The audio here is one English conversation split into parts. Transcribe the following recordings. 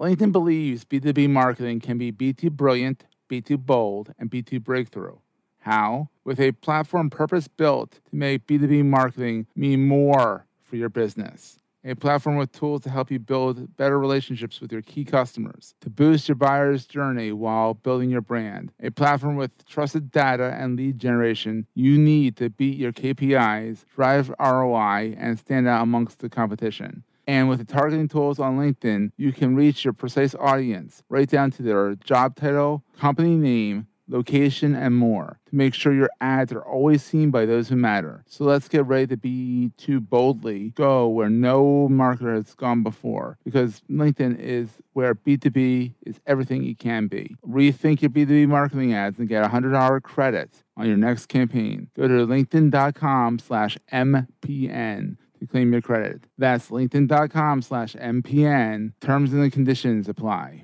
LinkedIn believes B2B marketing can be B2 brilliant, B2 bold, and B2 breakthrough. How? With a platform purpose-built to make B2B marketing mean more for your business. A platform with tools to help you build better relationships with your key customers, to boost your buyer's journey while building your brand. A platform with trusted data and lead generation you need to beat your KPIs, drive ROI, and stand out amongst the competition. And with the targeting tools on LinkedIn, you can reach your precise audience right down to their job title, company name, location, and more to make sure your ads are always seen by those who matter. So let's get ready to B2 boldly go where no marketer has gone before, because LinkedIn is where B2B is everything it can be. Rethink your B2B marketing ads and get $100 credits on your next campaign. Go to linkedin.com/MPN to claim your credit. That's linkedin.com/MPN. Terms and conditions apply.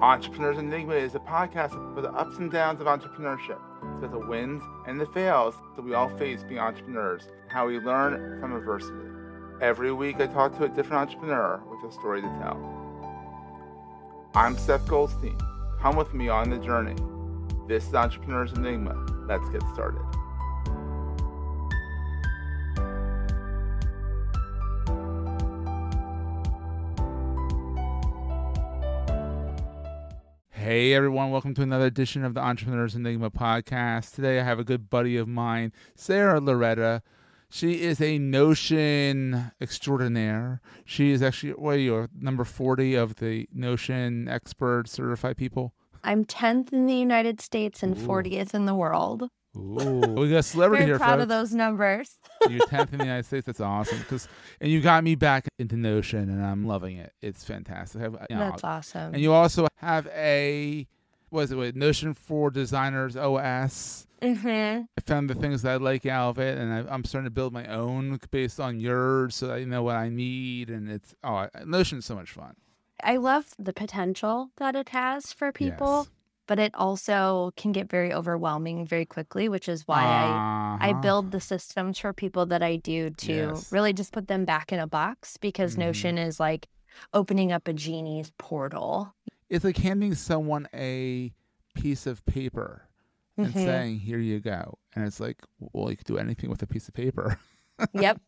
Entrepreneurs Enigma is a podcast for the ups and downs of entrepreneurship. So the wins and the fails that we all face being entrepreneurs, how we learn from adversity. Every week I talk to a different entrepreneur with a story to tell. I'm Seth Goldstein. Come with me on the journey. This is Entrepreneurs Enigma. Let's get started. Hey everyone, welcome to another edition of the Entrepreneurs Enigma podcast. Today I have a good buddy of mine, Sara Loretta. She is a Notion extraordinaire. She is actually, you're number 40 of the Notion expert certified people? I'm 10th in the United States and 40th in the world. Ooh, we got a celebrity here, Very proud folks. of those numbers. You're 10th in the United States. That's awesome. And you got me back into Notion, and I'm loving it. It's fantastic. That's awesome. And you also have Notion for Designers OS. Mm-hmm. I found the things that I like out of it, and I'm starting to build my own based on yours, so that I know what I need. And Notion's so much fun. I love the potential that it has for people. Yes. But it also can get very overwhelming very quickly, which is why I build the systems for people that I do to really just put them back in a box, because Notion is like opening up a genie's portal. It's like handing someone a piece of paper and saying, here you go. And it's like, well, you could do anything with a piece of paper. Yep.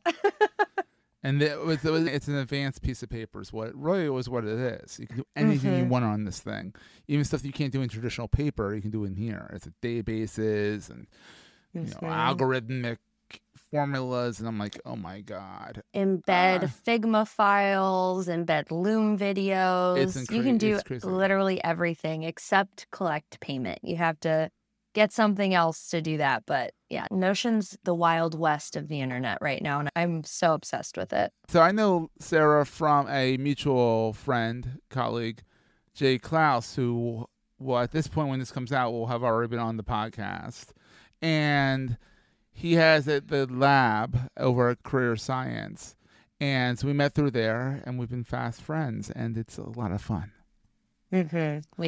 And it's an advanced piece of paper is what it is. You can do anything you want on this thing. Even stuff that you can't do in traditional paper, you can do in here. It's databases and algorithmic formulas. And I'm like, oh my God. Embed Figma files, embed Loom videos. You can do literally everything except collect payment. You have to get something else to do that. But yeah, Notion's the wild west of the internet right now, and I'm so obsessed with it. So I know Sara from a mutual friend, colleague, Jay Klaus, who at this point when this comes out will have already been on the podcast. And he has the lab over at Career Science. And so we met through there, and we've been fast friends, and it's a lot of fun. We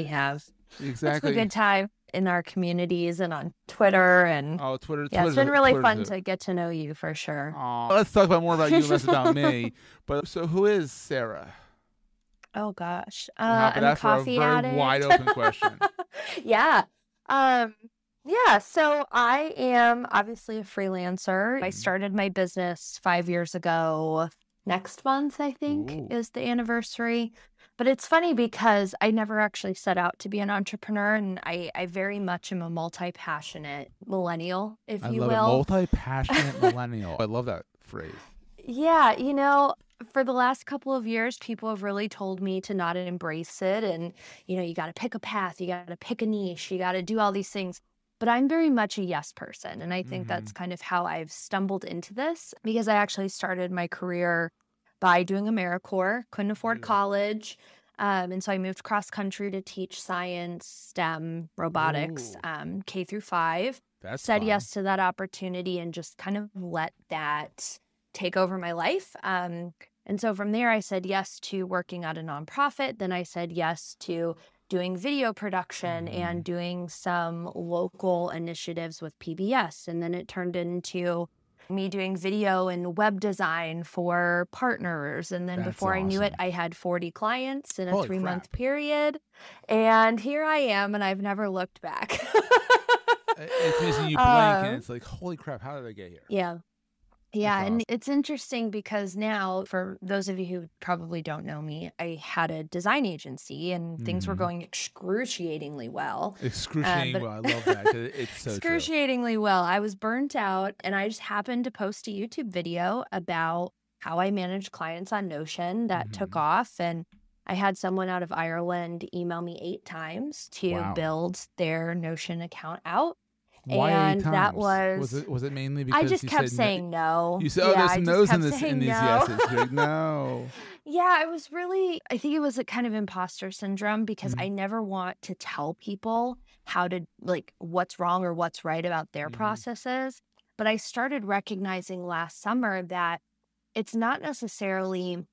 have. Exactly. It's a good time in our communities and on Twitter. And Twitter. Yeah, it's been really fun to get to know you for sure. Let's talk more about you, less about me. But so who is Sara? Oh gosh, I'm a coffee addict. Very wide open question. Yeah. So I am obviously a freelancer. I started my business 5 years ago. Next month, I think, is the anniversary. But it's funny because I never actually set out to be an entrepreneur, and I very much am a multi-passionate millennial, if you will. Multi-passionate millennial. I love that phrase. Yeah, for the last couple of years, people have really told me to not embrace it. And, you got to pick a path, you got to pick a niche, you got to do all these things. But I'm very much a yes person. And I think that's kind of how I've stumbled into this, because I actually started my career by doing AmeriCorps, couldn't afford college. And so I moved cross country to teach science, STEM, robotics, K through 5. Said yes to that opportunity and just kind of let that take over my life. And so from there, I said yes to working at a nonprofit. Then I said yes to doing video production and doing some local initiatives with PBS. And then it turned into me doing video and web design for partners. And then That's before I knew it, awesome. I had 40 clients in a Holy 3-month crap. period. And here I am, and I've never looked back. It's amazing you blink and Um, it's like, holy crap, how did I get here? yeah. That's Yeah, and awesome. it's interesting because now, for those of you who probably don't know me, I had a design agency and things were Mhm. going excruciatingly well. Excruciating. But Well, I love that 'cause it's so true. excruciatingly well. I was burnt out, and I just happened to post a YouTube video about how I managed clients on Notion that took Mhm. off. And I had someone out of Ireland email me 8 times to Wow. build their Notion account out. Why 8 And that times? Was was, it mainly I because just you kept said no? saying no. You said, "Oh, Yeah, there's I some just no's in kept this in saying these no. yeses." You're like, "No." Yeah, I was really, I think it was a kind of imposter syndrome because I Mhm. never want to tell people how to, like, what's wrong or what's right about their Mhm. processes. But I started recognizing last summer that it's not necessarily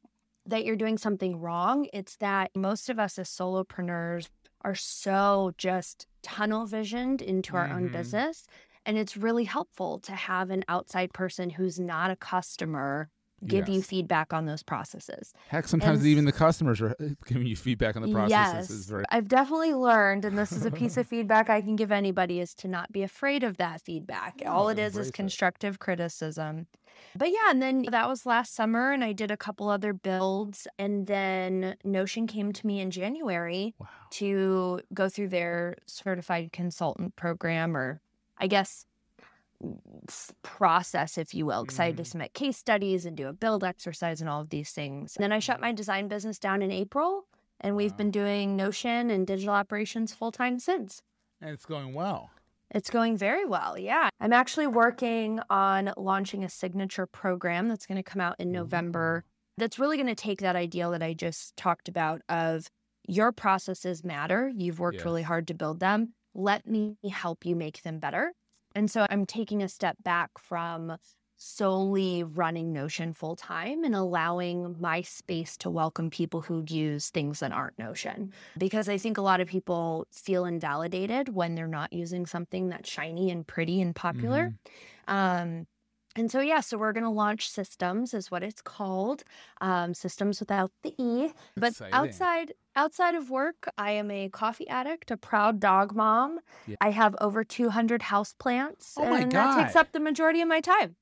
that you're doing something wrong. It's that most of us as solopreneurs are so just tunnel visioned into our own Mhm. business. And it's really helpful to have an outside person who's not a customer give you Yes. feedback on those processes. Heck, And sometimes even the customers are giving you feedback on the processes is yes, very I've definitely learned, and this is a piece of feedback I can give anybody, is to not be afraid of that feedback. All No, it is embrace it. constructive criticism. But yeah, and then that was last summer, and I did a couple other builds. And then Notion came to me in January Wow. to go through their certified consultant program, or I guess process, if you will, because I had to Mhm. submit case studies and do a build exercise and all of these things. And then I shut my design business down in April, and we've Wow. been doing Notion and digital operations full time since. And it's going well. It's going very well. Yeah. I'm actually working on launching a signature program that's going to come out in November. That's really going to take that ideal that I just talked about of your processes matter. You've worked really Yes. hard to build them. Let me help you make them better. And so I'm taking a step back from solely running Notion full time and allowing my space to welcome people who use things that aren't Notion. Because I think a lot of people feel invalidated when they're not using something that's shiny and pretty and popular. Mhm. And so, yeah, so we're going to launch Systems is what it's called. Systems without the E. But Exciting. outside of work, I am a coffee addict, a proud dog mom. Yeah. I have over 200 houseplants, Oh my and that takes God. up the majority of my time.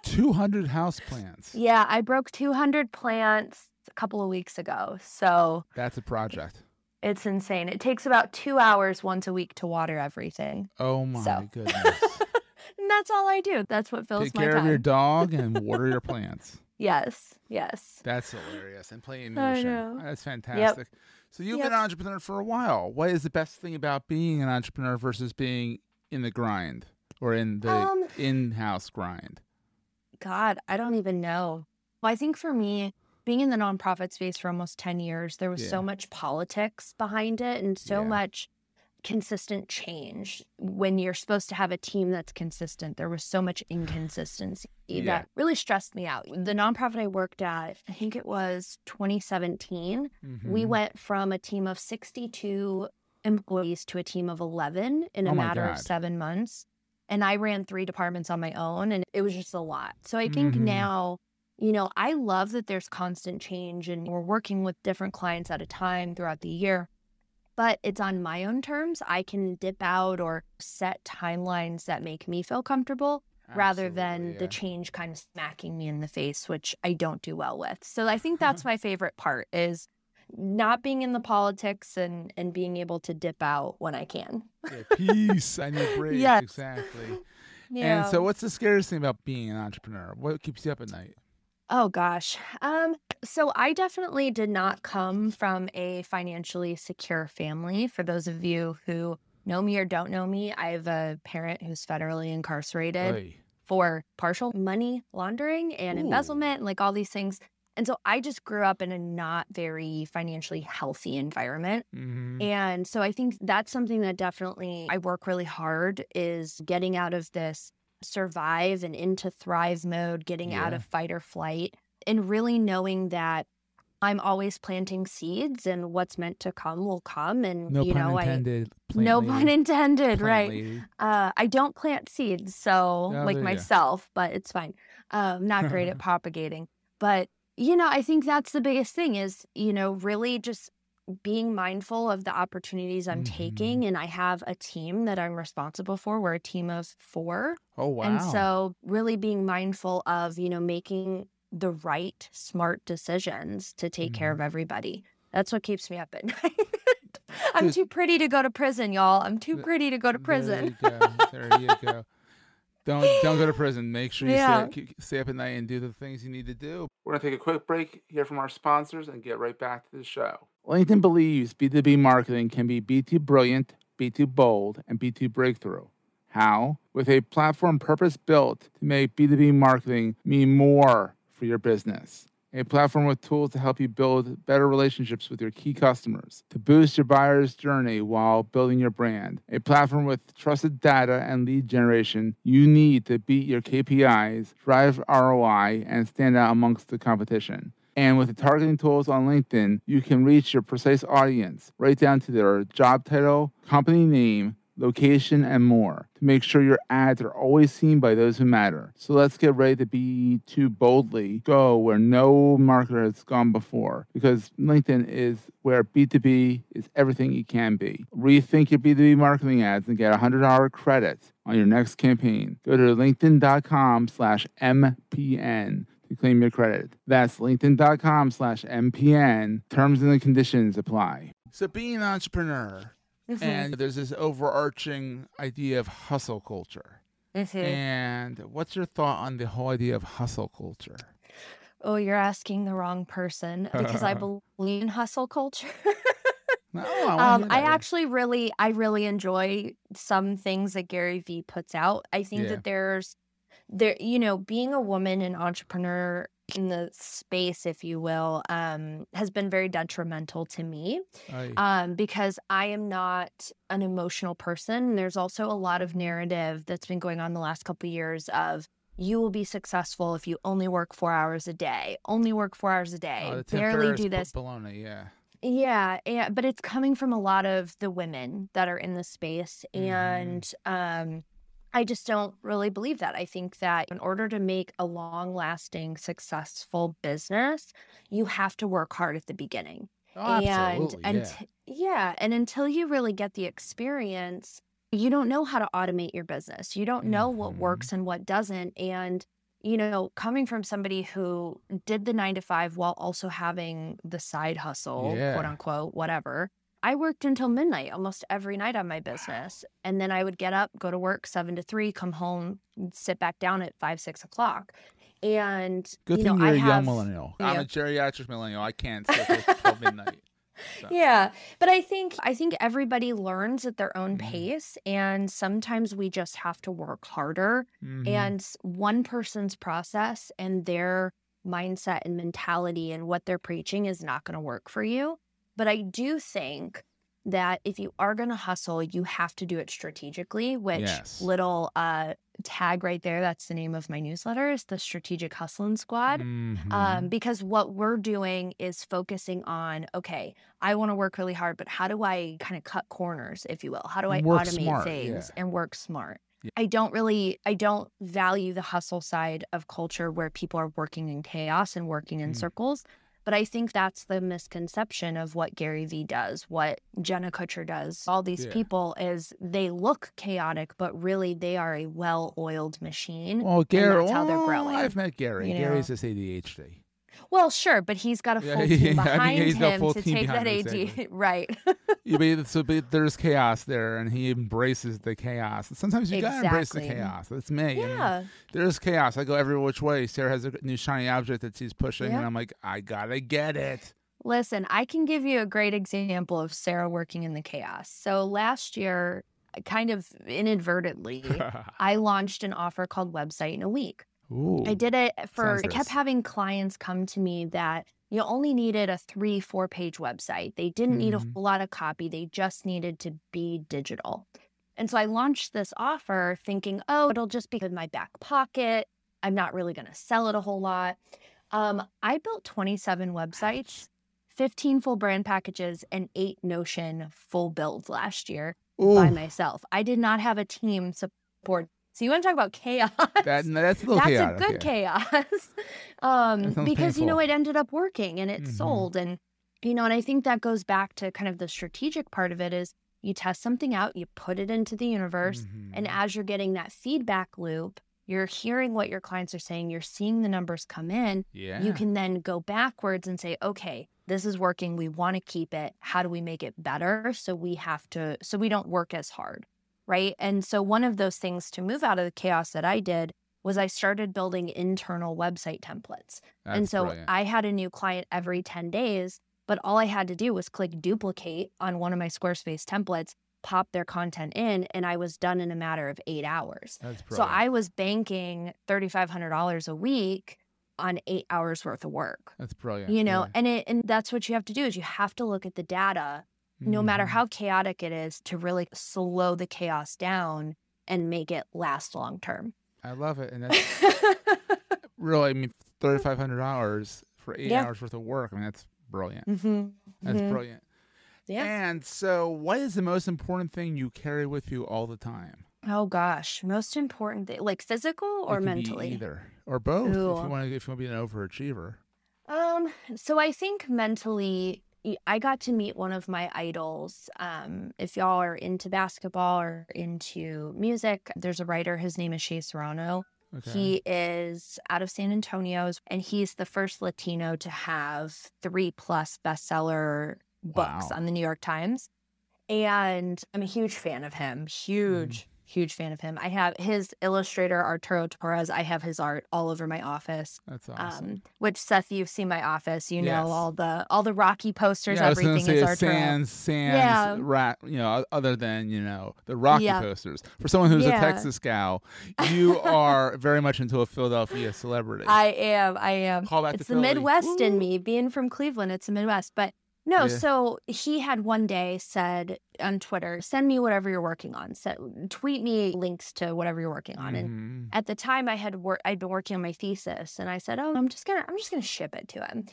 200 houseplants. Yeah, I broke 200 plants a couple of weeks ago. So That's a project. it's insane. It takes about 2 hours once a week to water everything. Oh my So goodness. and that's all I do. That's what fills Take my care of your time. dog and water your plants. Yes, yes. That's hilarious. And playing I Notion. know. That's fantastic. So you've been Yep. an entrepreneur for a while. What is the best thing about being an entrepreneur versus being in the grind or in the in-house grind? God, I don't even know. Well, I think for me, being in the nonprofit space for almost 10 years, there was so Yeah. much politics behind it and so Yeah. much consistent change. When you're supposed to have a team that's consistent, there was so much inconsistency Yeah. that really stressed me out. The nonprofit I worked at, I think it was 2017, we Mhm. went from a team of 62 employees to a team of 11 in a Oh my matter of God. 7 months. And I ran 3 departments on my own, and it was just a lot. So I think Mhm. now, I love that there's constant change and we're working with different clients at a time throughout the year. But it's on my own terms. I can dip out or set timelines that make me feel comfortable rather than Absolutely, the yeah. change kind of smacking me in the face, which I don't do well with. So I think that's my favorite part, is not being in the politics and being able to dip out when I can. Yeah, peace. I need a break. Yes. Exactly. And Yeah. so what's the scariest thing about being an entrepreneur? What keeps you up at night? Oh gosh. So I definitely did not come from a financially secure family. For those of you who know me or don't know me, I have a parent who's federally incarcerated Oy. for partial money laundering and Ooh. embezzlement, and like all these things. And so I just grew up in a not very financially healthy environment. Mhm. And so I think that's something that definitely I work really hard, is getting out of this survive and into thrive mode, getting out Yeah. of fight or flight, and really knowing that I'm always planting seeds, and what's meant to come will come. And, No pun intended. Plant no lady. pun intended, Plant right? lady. I don't plant seeds, so Oh, like there you go. myself, but it's fine. Not great at propagating. But, I think that's the biggest thing is, really just being mindful of the opportunities I'm taking. And I have a team that I'm responsible for. We're a team of 4. Oh, wow. And so really being mindful of, making the right, smart decisions to take care of everybody. That's what keeps me up at night. I'm too pretty to go to prison, y'all. I'm too pretty to go to prison. There you go. There you go. Don't go to prison. Make sure you stay up at night and do the things you need to do. We're going to take a quick break, hear from our sponsors, and get right back to the show. LinkedIn believes B2B marketing can be B2 brilliant, B2 bold, and B2 breakthrough. How? With a platform purpose-built to make B2B marketing mean more for your business. A platform with tools to help you build better relationships with your key customers, to boost your buyer's journey while building your brand. A platform with trusted data and lead generation you need to beat your KPIs, drive ROI, and stand out amongst the competition. And with the targeting tools on LinkedIn, you can reach your precise audience right down to their job title, company name, location, and more to make sure your ads are always seen by those who matter. So let's get ready to B2 boldly go where no marketer has gone before, because LinkedIn is where B2B is everything it can be. Rethink your B2B marketing ads and get $100 credits on your next campaign. Go to linkedin.com/MPN to claim your credit. That's linkedin.com/MPN. Terms and conditions apply. So being an entrepreneur, and there's this overarching idea of hustle culture. And what's your thought on the whole idea of hustle culture? Oh, you're asking the wrong person because I believe in hustle culture. No, I really enjoy some things that Gary Vee puts out. I think that being a woman and entrepreneur in the space, if you will, has been very detrimental to me, because I am not an emotional person. There's also a lot of narrative that's been going on the last couple of years of you will be successful if you only work 4 hours a day, barely do this. Baloney, yeah. Yeah, but it's coming from a lot of the women that are in the space, and I just don't really believe that. I think that in order to make a long-lasting, successful business, you have to work hard at the beginning. Oh, absolutely, And until you really get the experience, you don't know how to automate your business. You don't know what works and what doesn't. And, coming from somebody who did the 9 to 5 while also having the side hustle, quote unquote, whatever, I worked until midnight almost every night on my business. And then I would get up, go to work 7 to 3, come home, sit back down at 5, 6 o'clock. And, good thing you're a young millennial. I'm a geriatric millennial. I can't sit till midnight. So. Yeah, but I think everybody learns at their own pace, and sometimes we just have to work harder. And one person's process and their mindset and mentality and what they're preaching is not going to work for you. But I do think that if you are going to hustle, you have to do it strategically, which little tag right there, that's the name of my newsletter, is the Strategic Hustling Squad. Because what we're doing is focusing on, okay, I want to work really hard, but how do I kind of cut corners, if you will? How do I automate things and work smart? I don't value the hustle side of culture where people are working in chaos and working in circles. But I think that's the misconception of what Gary Vee does, what Jenna Kutcher does. All these people is they look chaotic, but really they are a well-oiled machine. Well, Gary, that's how they're growing. I've met Gary. Gary's just ADHD. Well, sure, but he's got a full team behind him to take that AD. Exactly. Right. But there's chaos there, and he embraces the chaos. Sometimes you gotta embrace the chaos. That's me. Yeah. I mean, there's chaos. I go every which way. Sarah has a new shiny object that she's pushing, and I'm like, I gotta get it. Listen, I can give you a great example of Sarah working in the chaos. So last year, kind of inadvertently, I launched an offer called Website in a Week. Ooh, I did it I kept having clients come to me that only needed a 3-4 page website. They didn't need a whole lot of copy. They just needed to be digital. And so I launched this offer thinking, it'll just be in my back pocket. I'm not really going to sell it a whole lot. I built 27 websites 15 full brand packages and 8 Notion full builds last year Ooh. by myself. I did not have a team support. So you want to talk about chaos? That's a little chaotic. That's a good chaos. Because, painful. it ended up working and it sold. And, and I think that goes back to kind of the strategic part of it is you test something out, you put it into the universe. And as you're getting that feedback loop, you're hearing what your clients are saying, you're seeing the numbers come in. Yeah. You can then go backwards and say, okay, this is working. We want to keep it. How do we make it better? So we don't work as hard. Right. And so one of those things to move out of the chaos that I did was I started building internal website templates. And so brilliant. I had a new client every 10 days, but all I had to do was click duplicate on one of my Squarespace templates, pop their content in, and I was done in a matter of 8 hours. So I was banking $3,500 a week on 8 hours worth of work. That's brilliant. And that's what you have to do is you have to look at the data, no matter how chaotic it is, to really slow the chaos down and make it last long term. I love it. And that's really, $3,500 for 8 hours worth of work. that's brilliant. That's brilliant. Yeah. And so what is the most important thing you carry with you all the time? Oh gosh, most important thing, like physical or mentally? Either or both. Ooh. If you want to be an overachiever. So I think mentally, I got to meet one of my idols. If y'all are into basketball or into music, there's a writer. His name is Shea Serrano. Okay. He is out of San Antonio, and he's the first Latino to have 3+ bestseller books on the New York Times. And I'm a huge fan of him. Huge fan of him. I have his illustrator, Arturo Torres. I have his art all over my office. That's awesome. Which, Seth, you've seen my office. You Yes. know all the Rocky posters. Everything is Arturo. Other than the Rocky posters. For someone who's a Texas gal, you are very much into a Philadelphia celebrity. I am. Call back it's to the Philly. Midwest in me. Being from Cleveland, it's the Midwest, but. No, so he had one day said on Twitter, send me whatever you're working on. Tweet me links to whatever you're working on. And at the time I'd been working on my thesis, and I said, I'm just gonna ship it to him.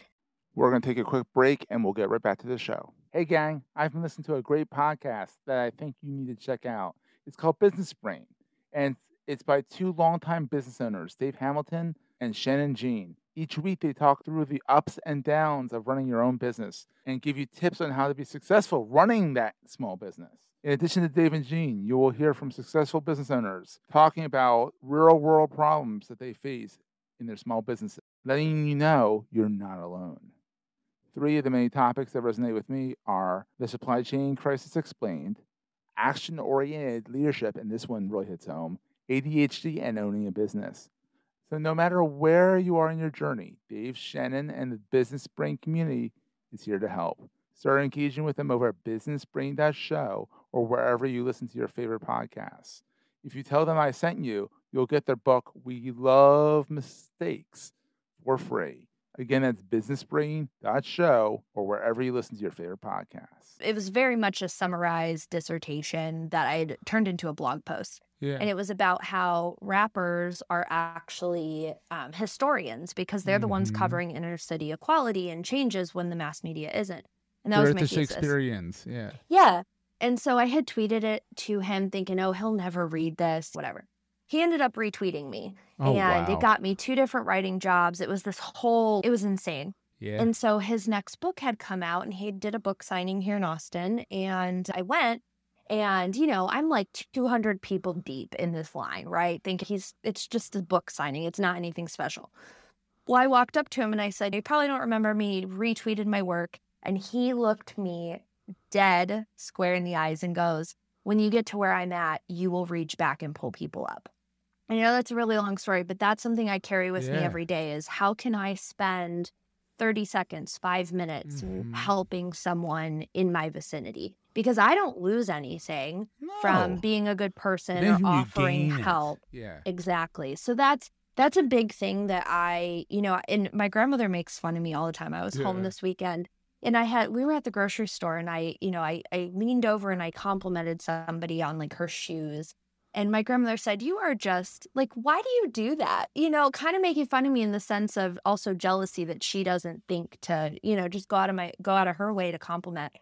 We're gonna take a quick break and we'll get right back to the show. Hey gang, I've been listening to a great podcast that I think you need to check out. It's called Business Brain, and it's by 2 longtime business owners, Dave Hamilton and Shannon Jean. Each week, they talk through the ups and downs of running your own business and give you tips on how to be successful running that small business. In addition to Dave and Jean, you will hear from successful business owners talking about real-world problems that they face in their small businesses, letting you know you're not alone. 3 of the many topics that resonate with me are the supply chain crisis explained, action-oriented leadership, and this one really hits home, ADHD, and owning a business. So no matter where you are in your journey, Dave, Shannon, and the Business Brain community is here to help. Start engaging with them over at businessbrain.show or wherever you listen to your favorite podcasts. If you tell them I sent you, you'll get their book, We Love Mistakes, for free. Again, that's businessbrain.show or wherever you listen to your favorite podcasts. It was very much a summarized dissertation that I had turned into a blog post. Yeah. And it was about how rappers are actually historians because they're the ones covering inner city equality and changes when the mass media isn't. And that was my thesis. Shakespeareans, yeah. Yeah. And so I had tweeted it to him thinking, he'll never read this, whatever. He ended up retweeting me. It got me 2 different writing jobs. It was it was insane. Yeah. And so his next book had come out and he did a book signing here in Austin. And I went. And, I'm like 200 people deep in this line, right? It's just a book signing. It's not anything special. Well, I walked up to him and I said, you probably don't remember me, retweeted my work. And he looked me dead square in the eyes and goes, when you get to where I'm at, you will reach back and pull people up. And that's a really long story, but that's something I carry with me every day is how can I spend 30 seconds, 5 minutes helping someone in my vicinity? Because I don't lose anything from being a good person or offering help. Yeah. Exactly. So that's a big thing that and my grandmother makes fun of me all the time. I was home this weekend and we were at the grocery store and I leaned over and I complimented somebody on like her shoes. And my grandmother said, you are just like, why do you do that? You know, kind of making fun of me in the sense of also jealousy that she doesn't think to, you know, just go out of her way to compliment.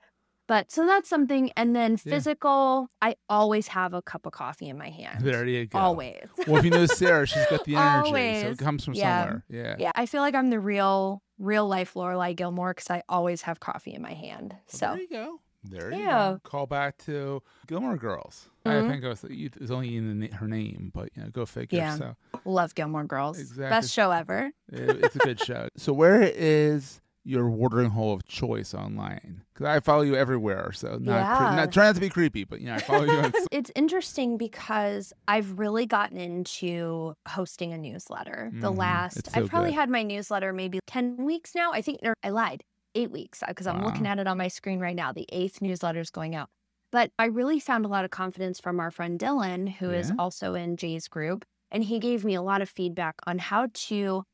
But so that's something. And then physical, I always have a cup of coffee in my hand. There you go. Always. Well, if you know Sarah, she's got the energy. Always. So it comes from somewhere. Yeah. Yeah. I feel like I'm the real life Lorelai Gilmore because I always have coffee in my hand. So Well, there you go. There you go. Call back to Gilmore Girls. I think it was only in her name, but you know, go figure. Yeah. So love Gilmore Girls. Exactly. Best show ever. It's a good show. So where is your watering hole of choice online? Because I follow you everywhere, so not trying not to be creepy, but you know, I follow you on. It's interesting because I've really gotten into hosting a newsletter. I've probably had my newsletter maybe 10 weeks now. I lied, 8 weeks, because I'm looking at it on my screen right now. The 8th newsletter is going out. But I really found a lot of confidence from our friend Dylan, who is also in Jay's group. And he gave me a lot of feedback on how to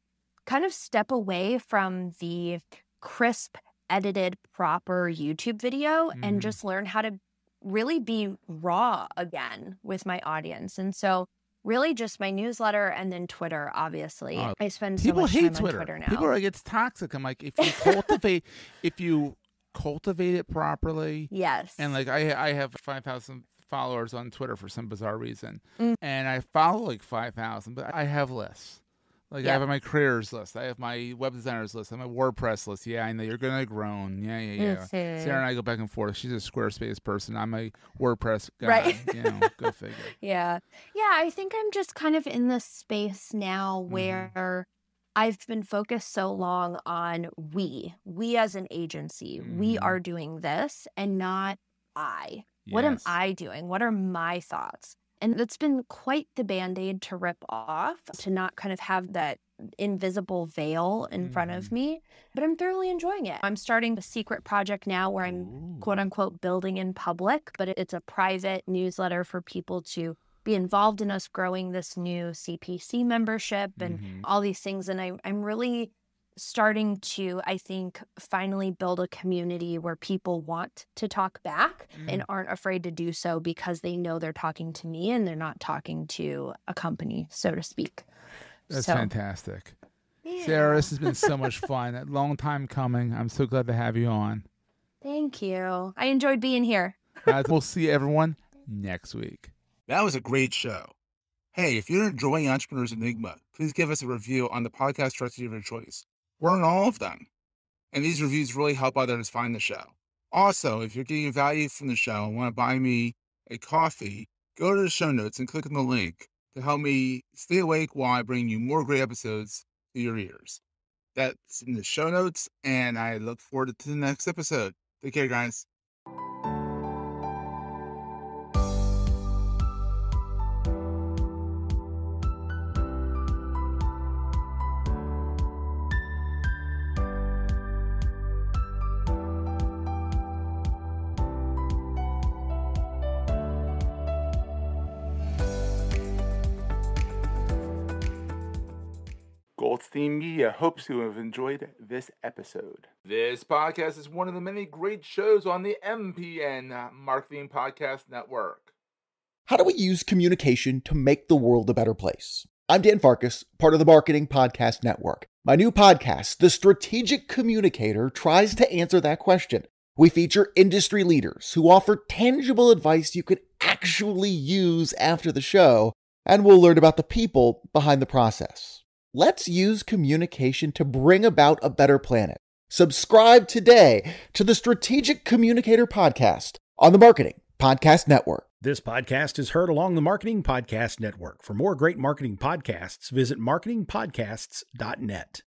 kind of step away from the crisp, edited, proper YouTube video and just learn how to really be raw again with my audience. And so really just my newsletter and then Twitter, obviously. I spend so much time on Twitter now. People are like, it's toxic. I'm like, if you cultivate it properly. Yes. And like I have 5,000 followers on Twitter for some bizarre reason. And I follow like 5,000, but I have lists. Like I have my careers list. I have my web designers list. I have my WordPress list. Yeah, I know you're going to groan. Yeah. Sarah and I go back and forth. She's a Squarespace person. I'm a WordPress guy. Right. You know, go figure. Yeah, I think I'm just kind of in this space now where I've been focused so long on we as an agency. We are doing this and not I. What am I doing? What are my thoughts? And it's been quite the Band-Aid to rip off, to not kind of have that invisible veil in front of me. But I'm thoroughly enjoying it. I'm starting a secret project now where I'm quote unquote building in public, but it's a private newsletter for people to be involved in us growing this new CPC membership and all these things. And I'm really starting to, I think, finally build a community where people want to talk back and aren't afraid to do so because they know they're talking to me and they're not talking to a company, so to speak. That's fantastic. Yeah. Sarah, this has been so much fun. A long time coming. I'm so glad to have you on. Thank you. I enjoyed being here. We'll see everyone next week. That was a great show. Hey, if you're enjoying Entrepreneurs Enigma, please give us a review on the podcast directory of your choice. We're on all of them. And these reviews really help others find the show. Also, if you're getting value from the show and want to buy me a coffee, go to the show notes and click on the link to help me stay awake while I bring you more great episodes to your ears. That's in the show notes, and I look forward to the next episode. Take care, guys. Goldstein Media hopes you have enjoyed this episode. This podcast is one of the many great shows on the MPN Marketing Podcast Network. How do we use communication to make the world a better place? I'm Dan Farkas, part of the Marketing Podcast Network. My new podcast, The Strategic Communicator, tries to answer that question. We feature industry leaders who offer tangible advice you could actually use after the show, and we'll learn about the people behind the process. Let's use communication to bring about a better planet. Subscribe today to the Strategic Communicator Podcast on the Marketing Podcast Network. This podcast is heard along the Marketing Podcast Network. For more great marketing podcasts, visit marketingpodcasts.net.